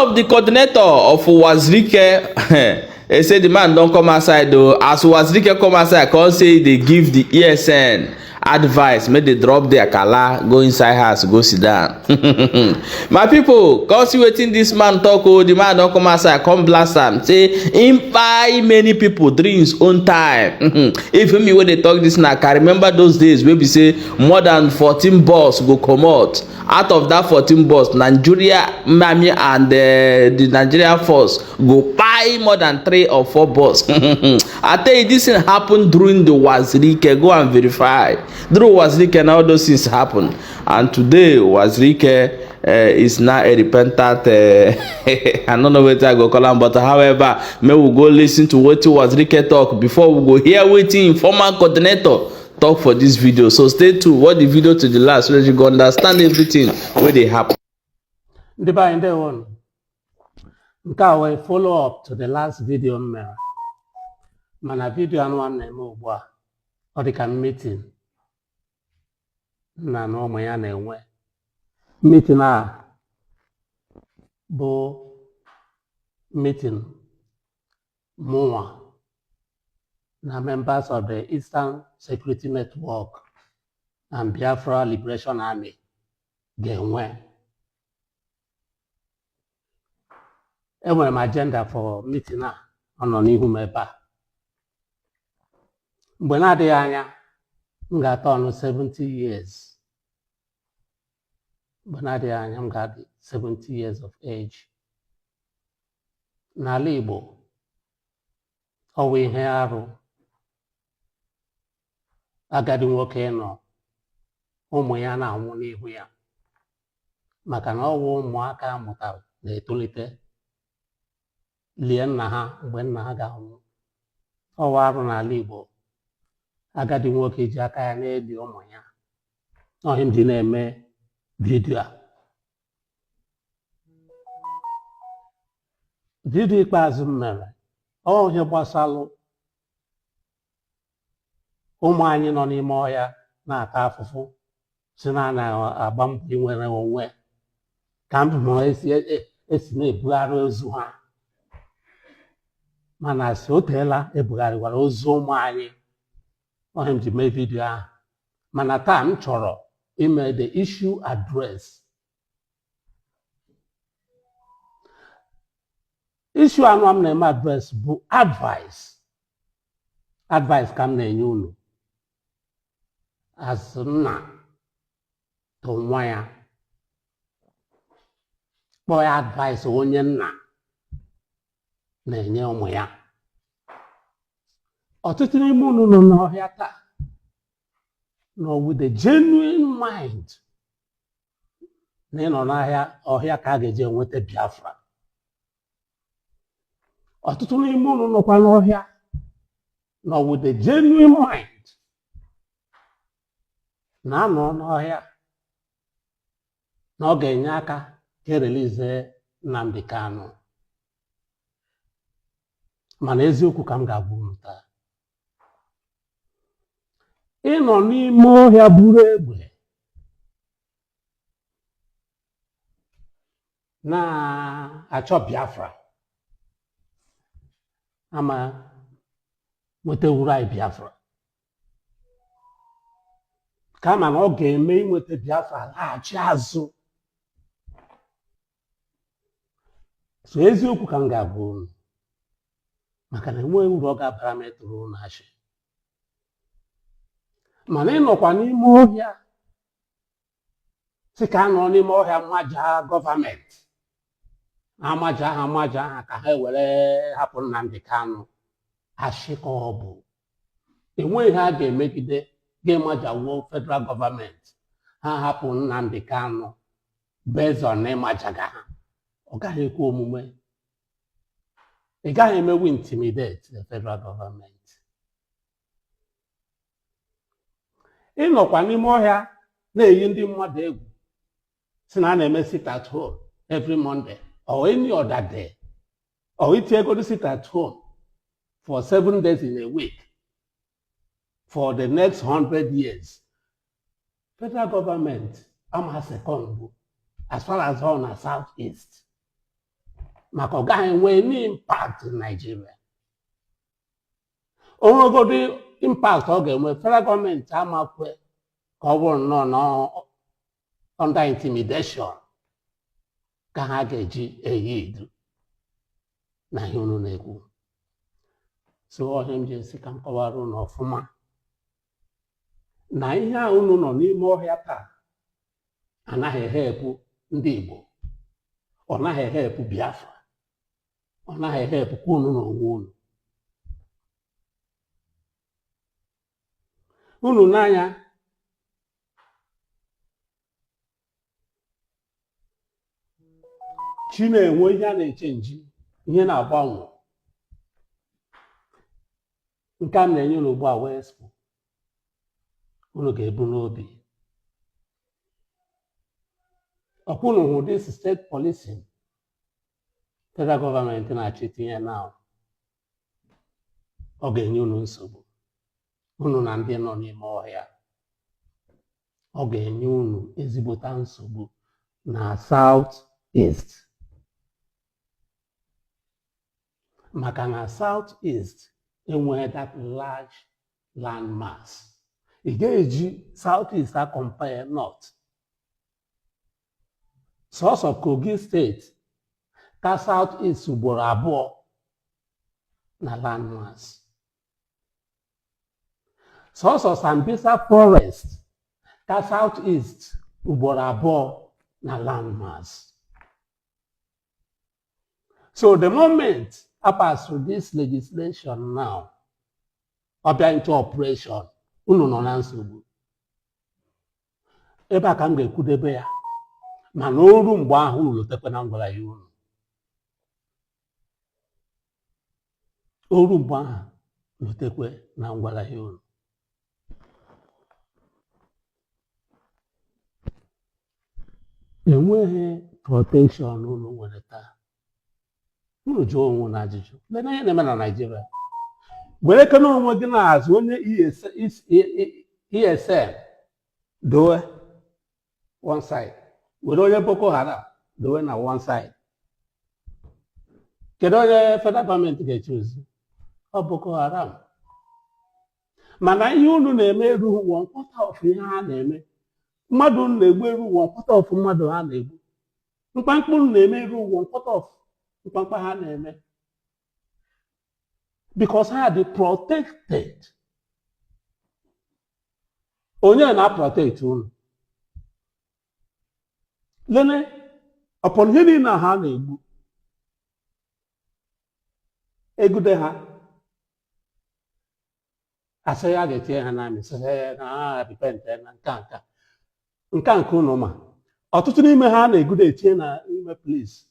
of the coordinator of Uwazuruike they say the man don't come outside though. As Uwazuruike come outside, come say they give the ESN advice, make they drop their kala, go inside house, go sit down. My people, come see wetin this man talk. Oh, the man don't come outside, come blast am. Say him buy many people during his own time. If me when they talk this now, I remember those days where we say more than 14 bus go comot. Out of that 14 bus, Nigeria, Mami and the Nigerian force go buy more than 3 or 4 bus. I tell you, this thing happened during the Uwazuruike. Go and verify. During Uwazuruike, now all those things happen. And today, Uwazuruike is now a repentant. I don't know what I go call him, but however, may we go listen to what Uwazuruike talk before we go hear what informal coordinator talk for this video. So stay tuned, watch the video to the last so that you go understand everything where they happen. The by in the one, we follow up to the last video. Mana video and one name or the can meeting. Na no my name meeting bo meeting more. Na members of the Eastern Security Network and Biafra Liberation Army ga-enwe. Enwere m agenda for meeting a nọ n'ihu m ebe a. Mgbe na-adịghị anya m ga-atọ ọnụ 70 years. Mgbe na-adịghị anya m ga-adị 70 years of age. N'ala Igbo, ọ wụ ihe arụ agadi nwoke nọ ụmụ ya na-anwụ n'ihu ya maka na ọ wụ ụmụaka amụtara na-etolite lie nna ha mgbe nna ha ga-anwụ. Ọ wụ arụ n'ala Igbo agadi nwoke ji aka ya na-eli ụmụ ya. Ọ m ji na-eme vidio a. Vidio ikpeazụ m mere ọ ihe gbasalụ ụmụ anyị nọ n'ime ọhịa na-ata afụfụ si na agba mbọ inwere onwe ka mbụ esi na-ebugharị ozu ha, mana si o teela ebugharịwara ozu ụmụ anyị. Ohe m ji mee vidio ahụ, mana taa m chọrọ ime the issue address. Issue anụ m na-eme address bụ advice ka m na-enye unu as nna to nwa ya. Kpọọ ya advice onye nna na-enye ụmụ ya. Ọtụtụ n'ime unu nọ n'ọhịa taa nọ with a genuine mind na ịnọ n'ahịa ọhịa ka a ga-eji enweta Biafra. Ọtụtụ n'ime unu nọkwa n'ọhịa nọ with a genuine mind na anọ n'ọhịa na ọ ga-enye aka ka erelize Nnamdi Kanu. Mana eziokwu ka m ga-agwa unu taa, ịnọ n'ime ọhịa buru egbe na-achọ Biafra ama nweta uru anyị Biafra, kama na ọ ga-eme inweta Biafra laghachi azụ. So eziokwu ka m ga-agwa unu maka na enweghị uru ọ ga-abara m ịtụrụ unu achị. Mana ịnọkwa n'ime ọhịa sị ka anọ n'ime ọhịa maja gọọmenti amaja ha ka ha were hapụ Nnamdi Kanu, achị ka ọ bụ. Enweghị ha ga-emegide ga-emajawo federal gọọmenti ha hapụ Nnamdi Kanu based on ịmajaga ha. Ọ gaghị ekwe omume. Ị gaghị emewe intimidate the federal government. Ịnọkwa n'ime ọhịa na-eyi ndị mmadụ egwu si na a na-eme sit at home every Monday or any other day, or itinye ego sit at home for 7 days in a week for the next 100 years. Federal government ama second as far as on the southeast. maka ọ gaghị enwe any impact in Nigeria. Onwegodi impact ọ ga-enwe, federal gọọmenti amakwe ka ọ bụrụ nnọọ under intimidation ka ha ga-eji eyi idu na ihe unu na-ekwu. So ọhịa m ji esi ka m kọwara unu ọfụma na ihe a unu nọ n'ime ọhịa taa anaghị ehepụ ndị Igbo, ọ naghị ehepụ Biafra, ọ naghị ehepụkwa unu n'onwe unu. Unu n'anya chi na-enwe ihe a na-echenji, ihe na-agbanwe. Nke a na-enye unu ugbu a wee sị unu ga-ebu n'obi. Ọkwụnụ hụ this state policing federal gọọmenti na-achị tinye na ọ ga-enye unu nsogbu, unu na ndị nọ n'ime ọhịa. Ọ ga-enye unu ezigbota nsogbu na South East, maka na South East enweghị that large land mass. Ị ga-eji South East a compare North. Sọsọ Kogi steeti ka South East ugboro abụọ na land mass. Sọsọ Sambisa Forest ka South East ugboro abụọ na land mass. So the moment I pass through this legislation now, ọ bịa into operation, unu nọ na nsogbu. Ebe a ka m ga-ekwudebe ya, mana oru mgbe ahụ unu lotekwe na ngwara ya unu. Oru mgbe ahụ lotekwe na ngwara ya unu. Enweghị protection unu nwere taa. Unu jụọ onwe na ajụjụ. Lee na ihe na-eme na Nigeria. Were kene onwe gị na-azụ onye ESN dowe one side, were onye Boko Haram dowe na one side. Kedu onye federal gọọmenti ga-echozi? Ọ Boko Haram. Mana ihe unu na-eme erughị one quarter of ihe ha na-eme. Mmadụ na-egbu erughị one quarter of mmadụ ha na-egbu. Mkpamkpa unu na-eme erughị one quarter of mkpamkpa ha na-eme. Because ha dị protected. Onye na-protect unu? Lene, upon ihe niile ha na-egbu, egude ha, asị ya ga-etinye ha n'amị, sị na ha repente na nke unu ma. Ọtụtụ n'ime ha na-egude etinye na ime police.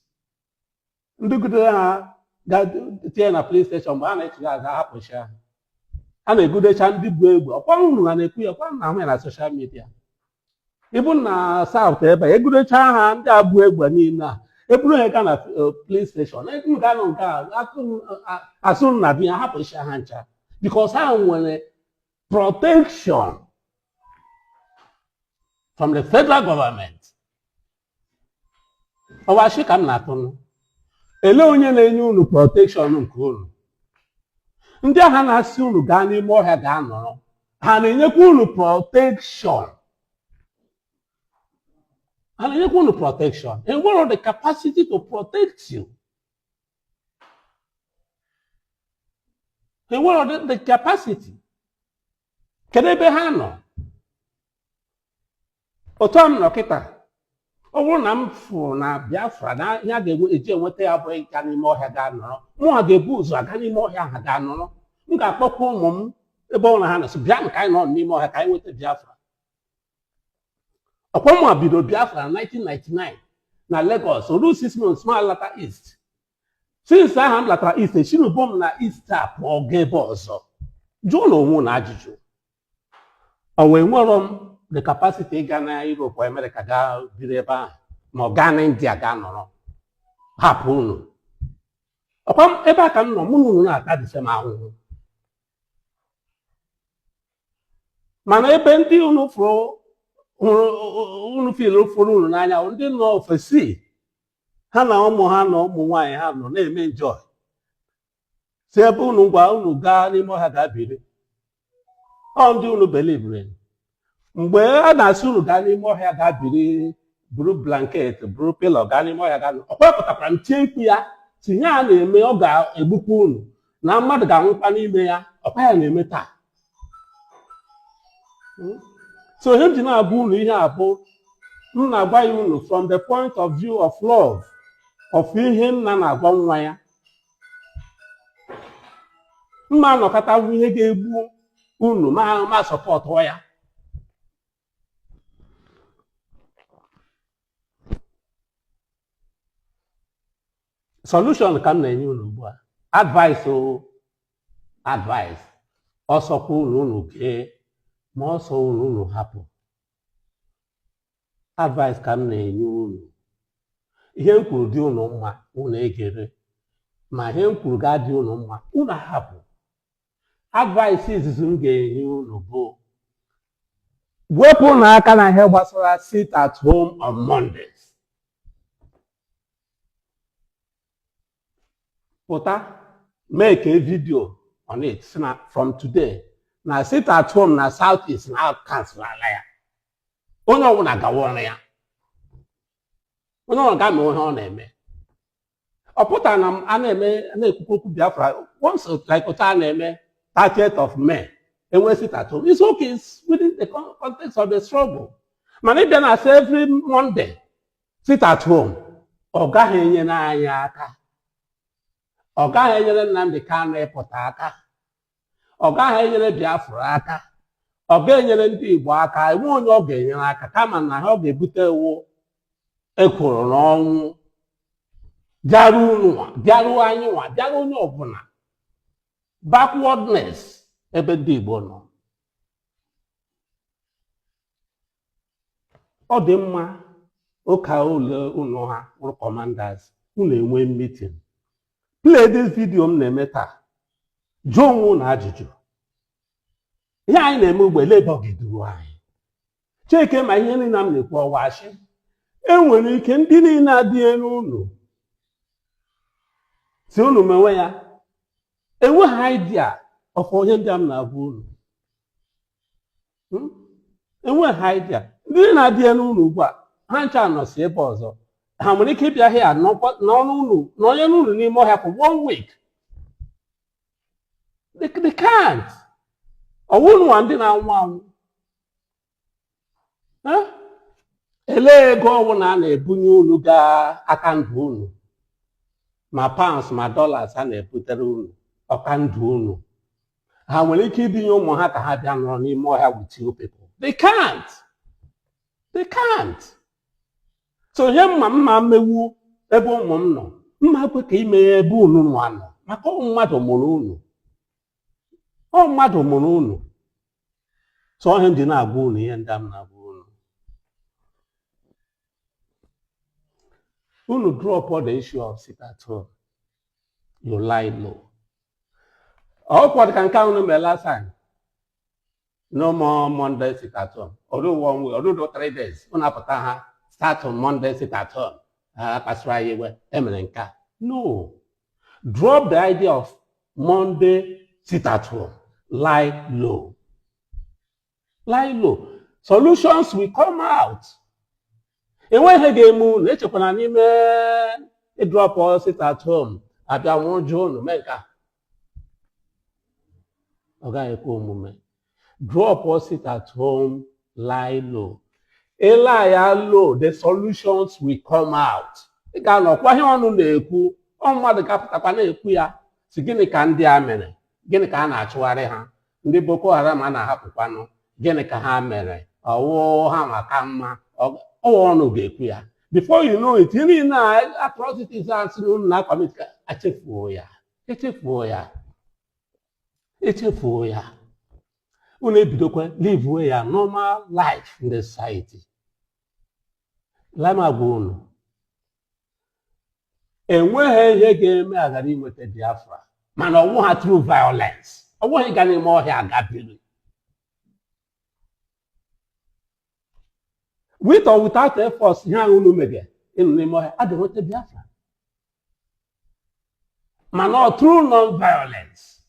Ndị gudere ha ga-etinye na police station mgbe a na-echiga aza hapụchi ha. A na-egudecha ndị bụ egwu. Ọkwa unu ga na-ekwu ya, ọkwa na ahụ ya na social media. Ịbụ na South ebe egudecha ha ndị abụ egwu niile a, eburu ha ga na police station, ga nọ nke asụ na biya hapụchi ha ncha. Because ha nwere protection from the federal government. Ọwashi ka m na-atụ. Ele onye na-enye unu protection nke unu? Ndị agha na-asị unu gaa n'ime ọhịa gaa nọrọ, ha na-enyekwa unu protection. Ha na-enyekwa unu protection. And what are the capacity to protect you? And what are the capacity? Kedu ebe ha nọ? Otu m nọ kịta, ọ bụrụ na m fụ na Biafra na ya ga-eji enweta ya bụ ịga n'ime ọhịa gaa nọrọ, mụ ha ga-ebu ụzọ aga n'ime ọhịa ha gaa nọrọ. M ga-akpọkwa ụmụ m ebe ọ na ha na-asị bịa ka anyị nọ n'ime ọhịa ka anyị nweta Biafra. Ọkwa mụ bido Biafra na 1999 na Lagos, oru 6 months ma lata East. Since ahụ m latara East, echinubo m na East a pụọ ga ebe ọzọ. Jụọ na onwe na ajụjụ. O wee nwere m the capacity ịga na Europe or America gaa biri ebe ahụ, ma ọ gaa na India gaa nọrọ, hapụ unu. Ọkwa ebe a ka m nọ, mụ na unu na-ata dịse m ahụhụ. Mana ebe ndị unu fụrụ unu fil fụrụ unu n'anya, ndị nọ ofesi, ha na ụmụ ha na ụmụ nwaanyị ha nọ na-eme enjoy si ebe unu ngwa unu gaa n'ime ọhịa gaa biri ọ ndị unu belivere mgbe a na-asị unu gaa n'ime ọhịa gaa biri buru blanket buru pilo gaa n'ime ọhịa gaa ọkpọpụtakwara m tie mkpu ya tinye ya na-eme ọ ga-egbukwa unu na mmadụ ga-anwụkwa n'ime ya ọkwa ya na-eme taa so ihe m ji na-agwa unu ihe abụ m na-agwa ya unu from the point of view of love of ihe nna na-agwa nwa ya mma anọkọtawu ihe ga-egbu unu ma sọpọtụ ya solution ka m na-enye unu ugbu a advice advice ọsọkwa unu gee ma ọsọ unu hapụ advice ka m na-enye unu ihe m kwuru dị unu mma unu egere ma ihe m kwuru ga-adị unu mma unu hapụ advice izizi m ga-enye unu bụ wepụ n'aka na ihe gbasara sit at home on Mondays pụta make a video on it from today na sit at home na South East na cancel ala ya onye ọbụla gawa ọrụ ya onye ọbụla ga-eme ihe ọ na-eme ọ pụtara na a na-ekwukwu okwu Biafra once like otu a na-eme 30th of May enwe sit at home it's okay, it's within the context of the struggle mana ịbịa na say every Monday sit at home ọ gaghị enyere anyị aka ọ gaghị enyere Nnamdi Kanu ịpụta aka ọ gaghị enyere Biafra aka ọ ga-enyere ndị Igbo aka enwe onye ọ ga-enyere aka kama na ha ọ ga-ebute iwu ekworo n'ọnwụ bịaru anyị nwa bịaru onye ọbụla backwardness ebe ndị Igbo nọ ọ dị mma ụka ụlọ unu ha ụlọ commanders unu enwe meeting play this video m na-eme taa jụọ onwe unu ajụjụ ihe anyị na-eme ugbo elebe ọ ga-eduru anyị cheke ma ihe niile m na-ekwu ọwachi enwere ike ndị niile adịghị n'ụlọ si unu mewe ya enweghị idea of onye ndị m na-agwa unu enweghị idea ndị na-adịghị n'ụlọ ugbu a ha ncha nọsi ebe ọzọ ha nwere ike ịbịa hịa n'onye n'ụlọ n'ime ọhịa for 1 week they can't ọwụnụ nwa ndị na-anwụ anwụ elee ego ọbụla a na-ebunye unu gaa aka ndụ unu ma pounds ma dollars a na-ebutere unu ọka ndụ unu ha nwere ike ibinye ụmụ ha ka ha bịa nọrọ n'ime ọhịa with you people they can't so ihe mma mmewu ebe ụmụ m nọ mma kwe ka ime ebe unu nọ anọ maka mmadụ mụrụ unu so ihe ndị na-agwa unu ihe ndị m na-agwa unu drop all the issue of sit at home you lie low ọkwọdụ ka nke unu mere last time no more Monday sit at home ọrụ 1 week ọrụ 3 days unu apụta ha start on Monday sit at home kpasara ya iwe emere nke a no drop the idea of Monday sit at home lie low solutions will come out enweghị ga-eme unu echekwana n'ime drop sit at home abịa nwụjụ unu mee nke ọ gaghị ekwe omume drop sit at home lie low lie ya low the solutions will come out ị ga-anọkwa ihe ọnụ na-ekwu mmadụ ga-apụtakwa na-ekwu ya si gịnị ka ndị a mere gịnị ka a na-achụgharị ha ndị Boko Haram a na-ahapụkwanụ gịnị ka ha mere ọwụ ha maka mma ọnụ ga-ekwu ya before you know it niile na atrocities asị unu na-akwamit ka echefuo ya unu ebidokwa live ya normal life in the society lamagwa unu enweghị ihe ga-eme aghara inweta Biafra mana ọnwụ ha through violence ọnwụghị ga n'ime ọhịa agabiri with or without efforts ihe ahụ unu mege ịnụ n'ime ọhịa a ga-enweta Biafra Man, through non-violence.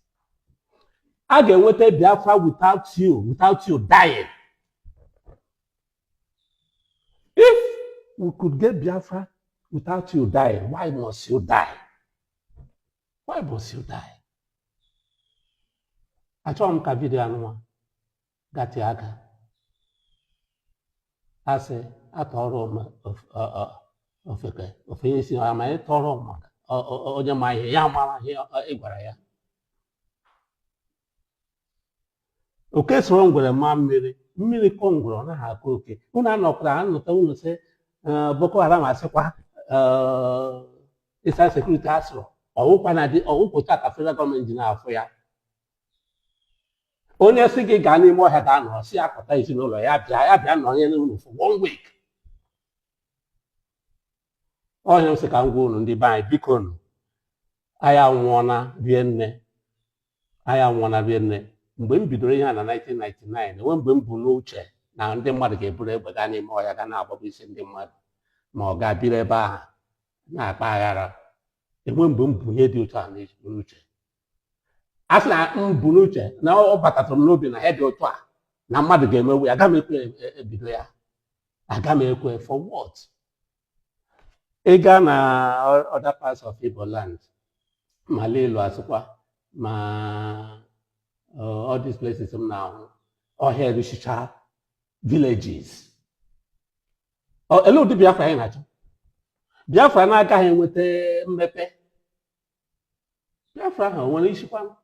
I can wait Biafra without you dying. If we could get Biafra without you dying, why must you die? Why must you die? I told him video anwa gati aka. I say I told him of yes, I might told him or my yamala here igwaraya. Okay, so wrong with a man mili Congo na ha koke. Una no plan no to say Boko Haram asekwa isa security asro. Or panadi or protect federal government na afọ ya. Onye si gị gaa n'ime ọhịa ga anọ si akọta ezinụlọ ya bịa nọ onye n'ụlọ for 1 week. Ọhịa m sị ka m gwa unu ndị be anyị biko unu anyị anwụọna rie nne mgbe m bidoro ihe a na 1999 enwe mgbe m bụ n'uche na ndị mmadụ ga-eburu egbe gaa n'ime ọhịa ga na-agbagbu isi ndị mmadụ ma ọ ga-biri ebe ahụ na-akpa aghara enwe mgbe m bụ ihe dị otu a n'uche a sị na m bụ n'uche na ọ batatụrụ m n'obi na ihe dị otu a na mmadụ ga-emewu ya aga m ekwe ebido ya aga m ekwe for what? Ị gaa na other parts of Igbo land ma Ilu asịkwa ma all these places m na-ahụ ọhịa eruchicha villages. Ele ụdị Biafra anyị na-achọ? Biafra na-agaghị enweta mmepe. Biafra ahụ nwere isikwa.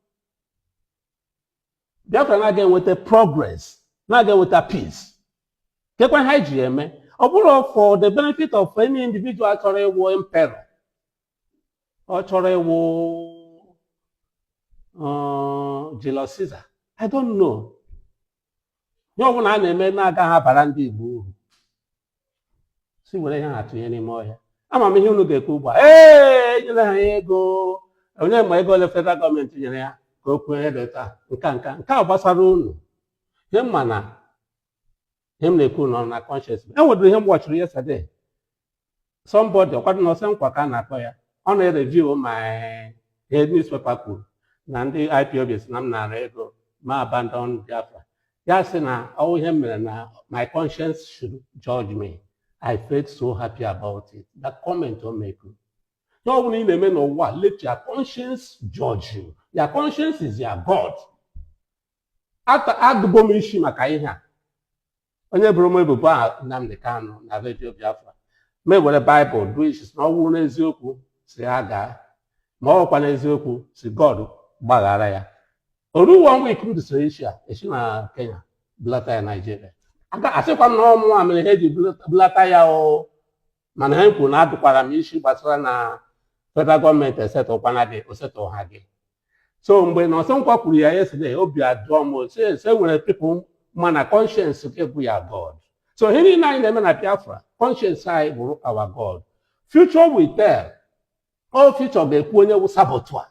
Biafra na-aga enweta progress, na-aga enweta peace. Kekwa ha ji eme, ọ bụrụ for the benefit of any individual chọrọ ịwụ emperor, ọ chọrọ ịwụ Julius Caesar. I don't know. Ihe ọbụla a na-eme na-agaghị abara ndị Igbo uru. Si were ihe ha atụnye n'ime ọhịa. Ama m ihe unu ga-ekwu ugbu a. Nyere ha ego. Onye ma ego ole federal gọọmenti nyere ya ka o kwuo ihe taa nke a gbasara unu. Ihe m ma na ihe m na-ekwu nọ na conscience. Enwere ihe m watchiri yesterday. Somebody ọkwado na ọsọ nkwa ka a na-akpọ ya. Ọ na-review my newspaper kwuru na ndị IPOB si na m nara ego ma abandon Biafra. Ya sị na ọ ihe m mere na my conscience should judge me. I felt so happy about it. That comment o make. No one in the men of what? Let your conscience judge you. Your conscience is your God. After Agbomishi Makaiha, onye bromo ebubo a Nnamdi Kanu na Radio Biafra. Me were Bible do it is not one eziokwu si aga. Ma ọkwa na eziokwu si God gbaghara ya. Oru 1 week m dị Asia, esi na Kenya, blata ya Nigeria. Asịkwa m na ọmụ a mere ihe ji blata ya o mana ha kwuru na adụkwara m isi gbasara na federal gọọmenti esetụkwana gị osetụ ha gị. So mgbe na Ọsọnkwa kwuru ya yesterday obi adụọ m se nwere people ma na conscience gị bụ ya God. So ihe niile anyị na-eme na Biafra conscience anyị bụrụ our God. Future will tell. All future ga-ekwu onye wụ saboteur.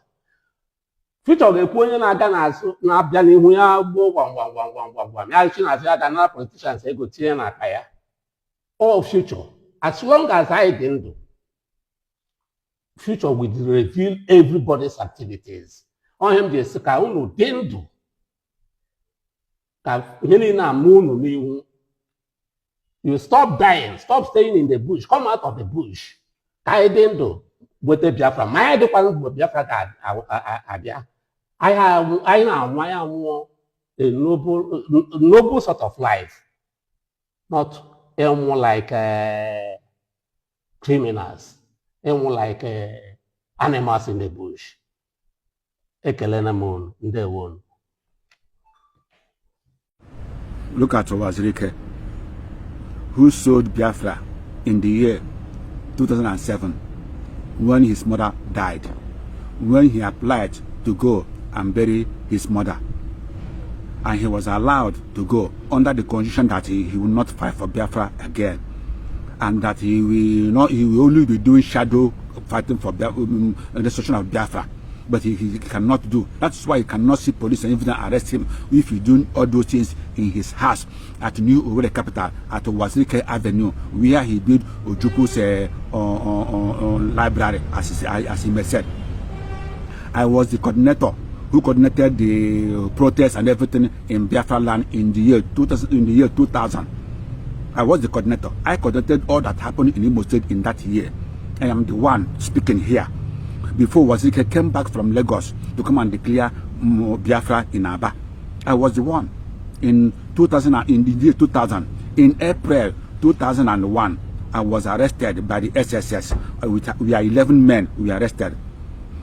Future ga-ekwu onye na-aga n'azụ na-abịa n'ihu ya gbuo gwam ya chi na-azụ ya ga na politicians ego tinye n'aka ya. All future as long as I dị ndụ future will reveal everybody's activities. Ọ him ga-esi ka unu dị ndụ ka ihe niile ama unu n'ihu. You stop dying, stop staying in the bush, come out of the bush. Ka anyị dị ndụ weta Biafra ma anyị dịkwa mgbe Biafra ga-abịa. I now a noble sort of life, not more like criminals, more like animals in the bush. Look at Uwazuruike, who sold Biafra in the year 2007 when his mother died, when he applied to go and bury his mother, and he was allowed to go under the condition that he will not fight for Biafra again, and that he will only be doing shadow fighting for the destruction of Biafra, but he cannot do. That's why he cannot see police and even arrest him if he doing all those things in his house at New Owerri capital at Uwazuruike Avenue, where he built Ojuku's library, as he may said. I was the coordinator who coordinated the protests and everything in Biafra land in the year 2000. I was the coordinator. I coordinated all that happened in Imo State in that year. I am the one speaking here. Before Uwazuruike came back from Lagos to come and declare Biafra in Aba, I was the one. In the year 2000, in April 2001, I was arrested by the SSS. We are 11 men. We were arrested.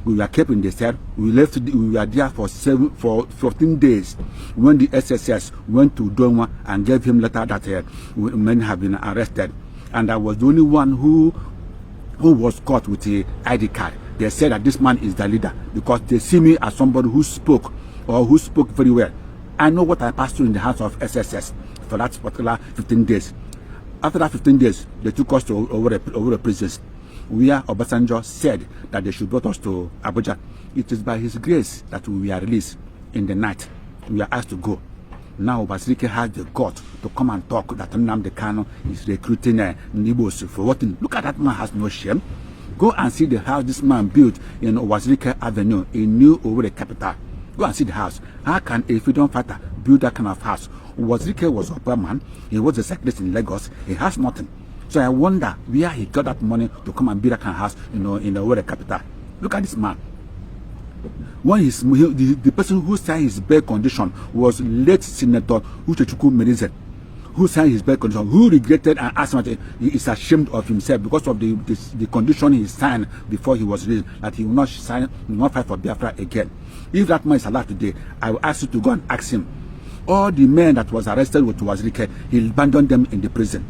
We were kept in the cell. We were there for 14 days. When the SSS went to Doma and gave him letter that men have been arrested, and I was the only one who was caught with the ID card. They said that this man is the leader because they see me as somebody who spoke very well. I know what I passed through in the hands of SSS for that particular 15 days. After that 15 days, they took us to over a prisons, where Obasanjo said that they should bring us to Abuja. It is by his grace that we are released in the night. We are asked to go. Now Uwazuruike has the guts to come and talk that Nnamdi Kanu is recruiting Igbos for what? Look at that man, has no shame. Go and see the house this man built in Uwazuruike Avenue in New Owerri capital. Go and see the house. How can a freedom fighter build that kind of house? Uwazuruike was a poor man. He was a secretary in Lagos. He has nothing. So I wonder where he got that money to come and build that kind of house, in the Owerri capital. Look at this man. When the person who signed his bail condition was late Senator Uchechukwu Merize, who signed his bail condition, who regretted and asked him, he is ashamed of himself because of the condition he signed before he was released, that he will not fight for Biafra again. If that man is alive today, I will ask you to go and ask him. All the men that was arrested with Uwazuruike, he abandoned them in the prison.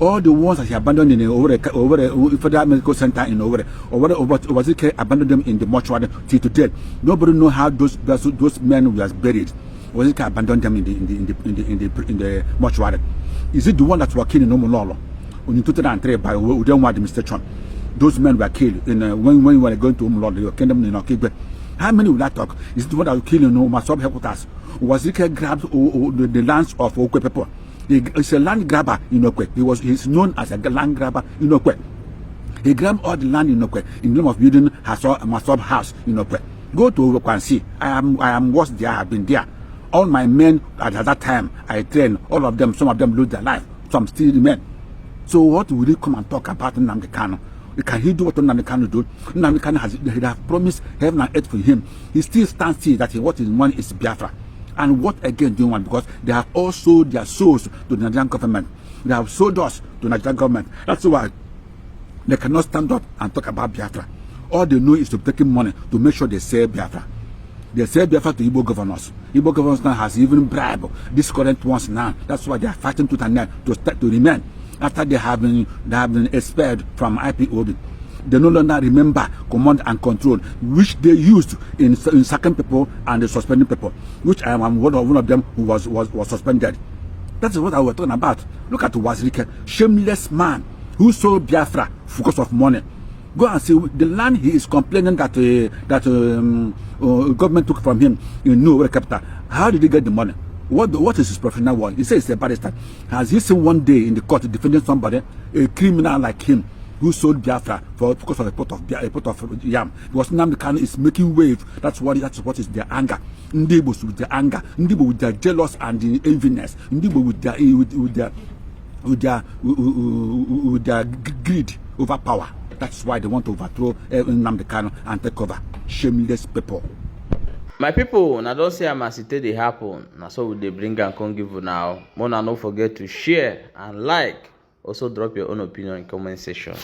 All the ones that he abandoned in the Federal Medical Center in Uwazuruike abandoned them in the mortuary till today. Nobody knows how those men were buried. Uwazuruike abandoned them in the mortuary. Is it the one that were killed in Omololo in 2003 by Udenwa administration? Those men were killed when we were going to Omololo. They were killed in Okigwe. How many will I talk? Is it the one that were killed in Omasop headquarters? Uwazuruike grabbed the lands of Okwe people. He's a land grabber in Okwe. He's known as a land grabber in Okwe. He grabbed all the land in Okwe in the name of building Masop house in Okwe. Go to Okwe and see. I am was there. I have been there. All my men at that time, I trained all of them. Some of them lose their life. Some still remain. So what will he come and talk about Nnamdi Kanu? Can he do what Nnamdi Kanu do? Nnamdi Kanu has promised heaven and earth for him. He still stands still that what is one is Biafra. And what again do you want? Because they have all sold their souls to the Nigerian government. They have sold us to the Nigerian government. That's why they cannot stand up and talk about Biafra. All they know is to take money to make sure they sell Biafra. They sell Biafra to Igbo governors. Igbo governors now has even bribed these current ones now. That's why they are fighting tooth and nail to remain. After they have been expelled from IPOB. They no longer remember command and control, which they used in sacking people and suspending people, which I am one of them who was suspended. That's what I was talking about. Look at Uwazuruike, shameless man who sold Biafra because of money. Go and see the land he is complaining that government took from him in New Owerri capital. How did he get the money? What is his professional one? He says he's a barrister. Has he seen one day in the court defending somebody, a criminal like him, who sold Biafra because of a pot of yam? Because Nnamdi Kanu is making wave. That's what is their anger. Ndibos with their anger. Ndibo with their jealous and the enviness. Ndibo with their greed over power. That's why they want to overthrow Nnamdi Kanu and take over. Shameless people. My people, now don't say I'm as it dey happen. Now so we dey bring and come give you now. Mona, don't forget to share and like. Also drop your own opinion in comment section.